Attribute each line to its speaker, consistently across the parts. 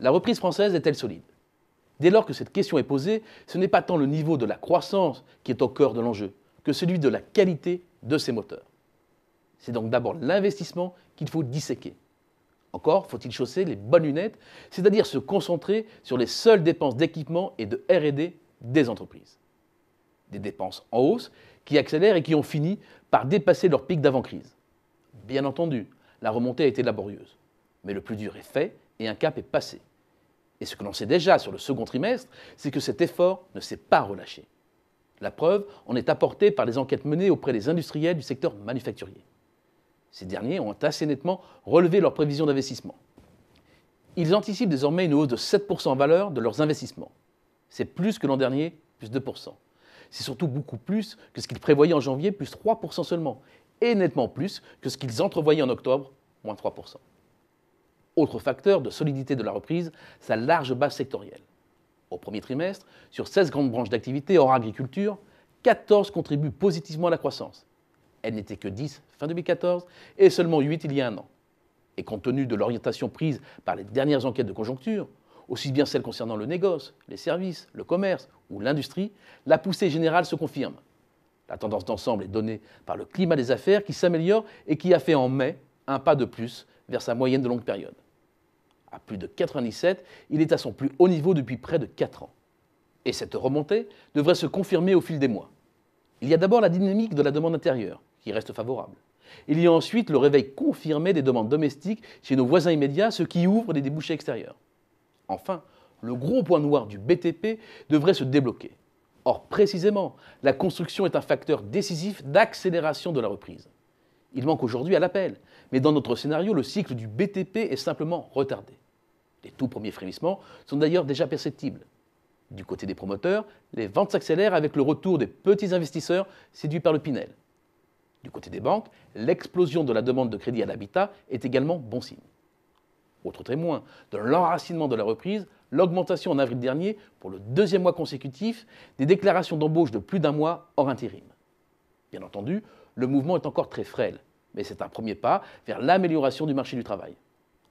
Speaker 1: La reprise française est-elle solide? Dès lors que cette question est posée, ce n'est pas tant le niveau de la croissance qui est au cœur de l'enjeu que celui de la qualité de ces moteurs. C'est donc d'abord l'investissement qu'il faut disséquer. Encore faut-il chausser les bonnes lunettes, c'est-à-dire se concentrer sur les seules dépenses d'équipement et de R&D des entreprises. Des dépenses en hausse qui accélèrent et qui ont fini par dépasser leur pic d'avant-crise. Bien entendu, la remontée a été laborieuse, mais le plus dur est fait et un cap est passé. Et ce que l'on sait déjà sur le second trimestre, c'est que cet effort ne s'est pas relâché. La preuve en est apportée par les enquêtes menées auprès des industriels du secteur manufacturier. Ces derniers ont assez nettement relevé leurs prévisions d'investissement. Ils anticipent désormais une hausse de 7% en valeur de leurs investissements. C'est plus que l'an dernier, plus 2%. C'est surtout beaucoup plus que ce qu'ils prévoyaient en janvier, plus 3% seulement, et nettement plus que ce qu'ils entrevoyaient en octobre, moins 3%. Autre facteur de solidité de la reprise, sa large base sectorielle. Au premier trimestre, sur 16 grandes branches d'activité hors agriculture, 14 contribuent positivement à la croissance. Elles n'étaient que 10 fin 2014 et seulement 8 il y a un an. Et compte tenu de l'orientation prise par les dernières enquêtes de conjoncture, aussi bien celles concernant le négoce, les services, le commerce ou l'industrie, la poussée générale se confirme. La tendance d'ensemble est donnée par le climat des affaires qui s'améliore et qui a fait en mai un pas de plus vers sa moyenne de longue période. À plus de 97, il est à son plus haut niveau depuis près de 4 ans. Et cette remontée devrait se confirmer au fil des mois. Il y a d'abord la dynamique de la demande intérieure, qui reste favorable. Il y a ensuite le réveil confirmé des demandes domestiques chez nos voisins immédiats, ce qui ouvre des débouchés extérieurs. Enfin, le gros point noir du BTP devrait se débloquer. Or, précisément, la construction est un facteur décisif d'accélération de la reprise. Il manque aujourd'hui à l'appel, mais dans notre scénario, le cycle du BTP est simplement retardé. Les tout premiers frémissements sont d'ailleurs déjà perceptibles. Du côté des promoteurs, les ventes s'accélèrent avec le retour des petits investisseurs séduits par le Pinel. Du côté des banques, l'explosion de la demande de crédit à l'habitat est également bon signe. Autre témoin de l'enracinement de la reprise, l'augmentation en avril dernier, pour le deuxième mois consécutif, des déclarations d'embauche de plus d'un mois hors intérim. Bien entendu, le mouvement est encore très frêle, mais c'est un premier pas vers l'amélioration du marché du travail.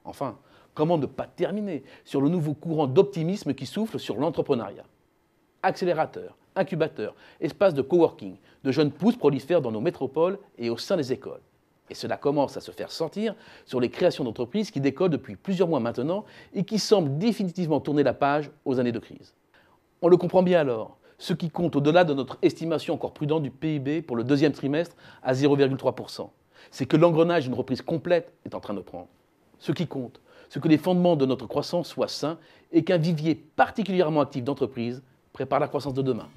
Speaker 1: Enfin, comment ne pas terminer sur le nouveau courant d'optimisme qui souffle sur l'entrepreneuriat? Accélérateurs, incubateurs, espaces de coworking, de jeunes pousses prolifèrent dans nos métropoles et au sein des écoles. Et cela commence à se faire sentir sur les créations d'entreprises qui décollent depuis plusieurs mois maintenant et qui semblent définitivement tourner la page aux années de crise. On le comprend bien alors, ce qui compte au-delà de notre estimation encore prudente du PIB pour le deuxième trimestre à 0,3%, c'est que l'engrenage d'une reprise complète est en train de prendre. Ce qui compte, c'est que les fondements de notre croissance soient sains et qu'un vivier particulièrement actif d'entreprises prépare la croissance de demain.